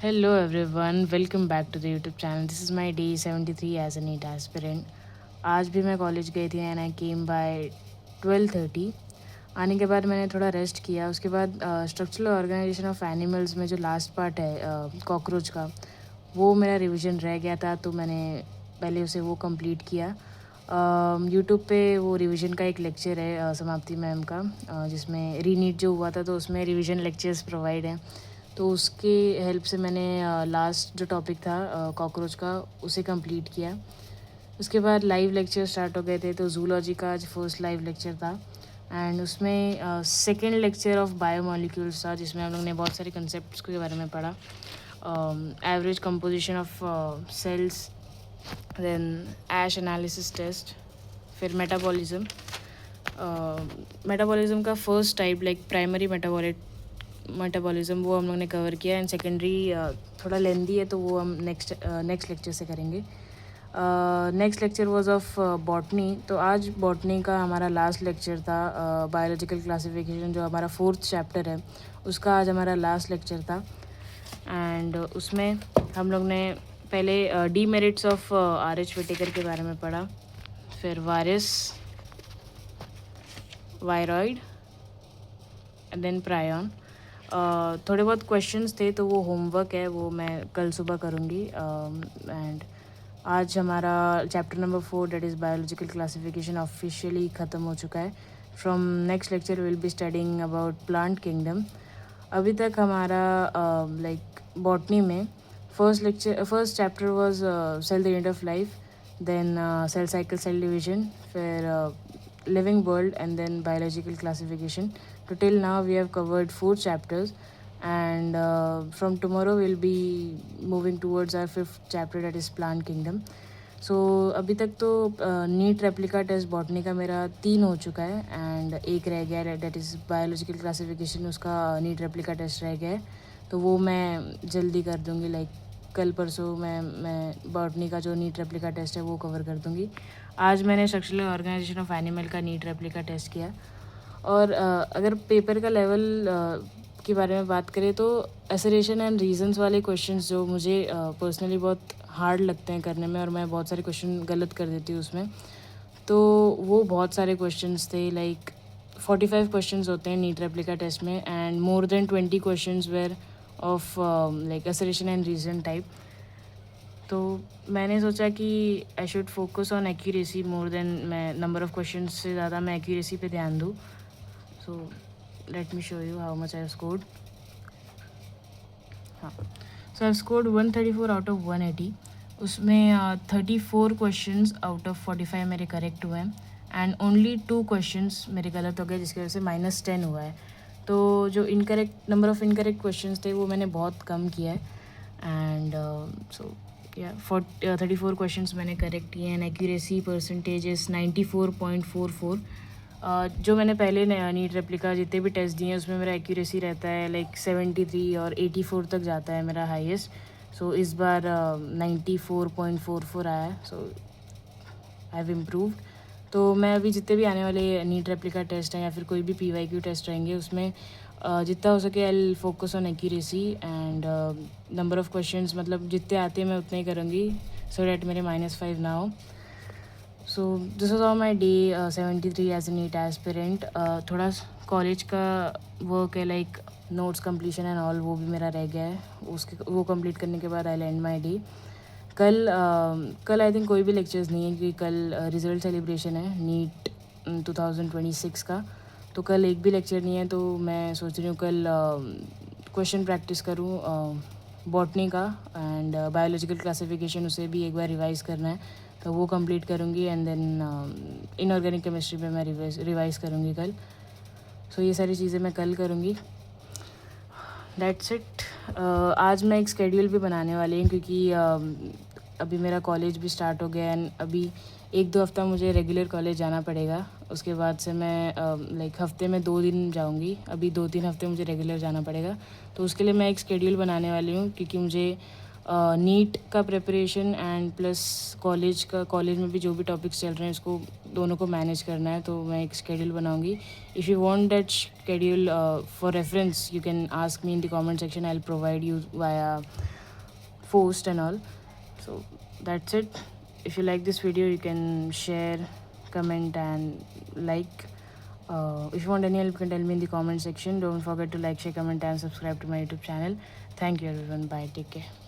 Hello everyone, welcome back to the YouTube channel. This is my day 73 as a NEET aspirant. आज भी मैं college गई थी and I came by 12:30. आने के बाद मैंने थोड़ा रेस्ट किया. उसके बाद स्ट्रक्चरल ऑर्गेनाइजेशन ऑफ एनिमल्स में जो लास्ट पार्ट है कॉकरोच का, वो मेरा रिवीजन रह गया था, तो मैंने पहले उसे वो कंप्लीट किया. यूट्यूब पे वो रिवीजन का एक लेक्चर है समाप्ति मैम का, जिसमें रीनीट जो हुआ था तो उसमें रिवीजन लेक्चर्स प्रोवाइड हैं. तो उसके हेल्प से मैंने लास्ट जो टॉपिक था कॉकरोच का, उसे कंप्लीट किया. उसके बाद लाइव लेक्चर स्टार्ट हो गए थे. तो जूलॉजी का आज फर्स्ट लाइव लेक्चर था एंड उसमें सेकेंड लेक्चर ऑफ बायोमोलिक्यूल्स था, जिसमें हम लोग ने बहुत सारे कंसेप्ट के बारे में पढ़ा. Average composition of cells, then ash analysis test, फिर मेटाबॉलिज्म. मेटाबॉलिज्म का first type like primary metabolism वो हम लोग ने कवर किया एंड सेकेंडरी थोड़ा लेंदी है, तो वो हम नेक्स्ट लेक्चर से करेंगे. Next lecture was of botany. तो आज बॉटनी का हमारा लास्ट लेक्चर था. बायोलॉजिकल क्लासिफिकेशन जो हमारा 4th चैप्टर है, उसका आज हमारा लास्ट लेक्चर था. एंड उसमें हम लोग ने पहले डीमेरिट्स ऑफ RH विटेकर के बारे में पढ़ा, फिर वायरस, वायरॉइड एंड देन प्रायन. थोड़े बहुत क्वेश्चंस थे, तो वो होमवर्क है, वो मैं कल सुबह करूँगी. एंड आज हमारा chapter number 4 that is biological classification officially ख़त्म हो चुका है. From next lecture will be studying about plant kingdom. अभी तक हमारा लाइक बॉटनी में first chapter was cell the unit of life, then cell cycle, cell division, फिर living world and then biological classification. So till now we have covered 4 chapters and from tomorrow we'll be moving towards our 5th chapter, that is plant kingdom. So अभी तक तो NEET replica test botany का मेरा 3 हो चुका है and एक रह गया है, डेट इज़ बायोलॉजिकल क्लासिफिकेशन. उसका नीट रेप्लिका टेस्ट रह गया है, तो वो मैं जल्दी कर दूँगी. लाइक कल परसों मैं बॉटनी का जो नीट रेप्लिका टेस्ट है वो कवर कर दूँगी. आज मैंने स्ट्रक्चरल ऑर्गेनाइजेशन ऑफ एनिमल का नीट रेप्लिका टेस्ट किया. और अगर पेपर का लेवल के बारे में बात करें, तो एसरेशन एंड रीजंस वाले क्वेश्चंस जो मुझे पर्सनली बहुत हार्ड लगते हैं करने में, और मैं बहुत सारे क्वेश्चन गलत कर देती हूँ उसमें, तो वो बहुत सारे क्वेश्चंस थे. लाइक 45 क्वेश्चंस होते हैं नीट रेप्लिका टेस्ट में and more than 20 questions were of like assertion and reason type. तो मैंने सोचा कि I should focus on accuracy more than मैं नंबर ऑफ क्वेश्चंस से ज़्यादा मैं एक्यूरेसी पे ध्यान दूँ. So let me show you how much I have scored. हाँ, so I have scored 134 out of 180. उसमें 34 क्वेश्चंस आउट ऑफ 45 मेरे करेक्ट हुए हैं एंड ओनली 2 क्वेश्चंस मेरे गलत हो गए, जिसकी वजह से -10 हुआ है. तो जो incorrect number of incorrect questions थे वो मैंने बहुत कम किया है एंड सो या 34 क्वेश्चंस मैंने करेक्ट किए हैं. Accuracy percentage is 94.44. जो मैंने पहले नीट रेप्लिका जितने भी टेस्ट दिए हैं उसमें मेरा एक्यूरेसी रहता है लाइक 73 और 84 तक जाता है मेरा हाईएस्ट. सो इस बार 94.44 आया है. सो आई हैव इम्प्रूव्ड. तो मैं अभी जितने भी आने वाले नीट रेप्लिका टेस्ट हैं या फिर कोई भी PYQ टेस्ट रहेंगे, उसमें जितना हो सके I focus on accuracy and number of questions, मतलब जितने आते हैं मैं उतने ही करूँगी, सो डैट मेरे -5 ना हो. So this was all my day 73 as a NEET aspirant. थोड़ा कॉलेज का वर्क है like notes completion and all, वो भी मेरा रह गया है. वो कंप्लीट करने के बाद आई एंड माई डे. कल आई थिंक कोई भी लेक्चर्स नहीं है, क्योंकि कल रिज़ल्ट सेलिब्रेशन है नीट 2026 का. तो कल एक भी लेक्चर नहीं है, तो मैं सोच रही हूँ कल क्वेश्चन प्रैक्टिस करूँ बॉटनी का एंड बायोलॉजिकल क्लासिफिकेशन, उसे भी एक बार रिवाइज़ करना है, तो वो कंप्लीट करूँगी एंड देन इनऑर्गेनिक केमिस्ट्री पे मैं रिवाइज़ करूँगी कल. सो ये सारी चीज़ें मैं कल करूँगी. That's it. आज मैं एक स्केड्यूल भी बनाने वाली हूँ, क्योंकि अभी मेरा कॉलेज भी स्टार्ट हो गया एंड अभी 1-2 हफ्ता मुझे रेगुलर कॉलेज जाना पड़ेगा. उसके बाद से मैं लाइक हफ्ते में 2 दिन जाऊँगी. अभी 2-3 हफ्ते मुझे रेगुलर जाना पड़ेगा, तो उसके लिए मैं एक स्केड्यूल बनाने वाली हूँ, क्योंकि मुझे नीट का प्रिपरेशन एंड प्लस कॉलेज में भी जो भी टॉपिक्स चल रहे हैं उसको दोनों को मैनेज करना है, तो मैं एक शेड्यूल बनाऊंगी. If you want that schedule for reference you can ask me in the comment section. I will provide you via post and all. So that's it. If you like this video you can share, comment and like. If you want any help you can tell me in the comment section. Don't forget to like, share, comment and subscribe to my YouTube channel. Thank you everyone. Bye, take care.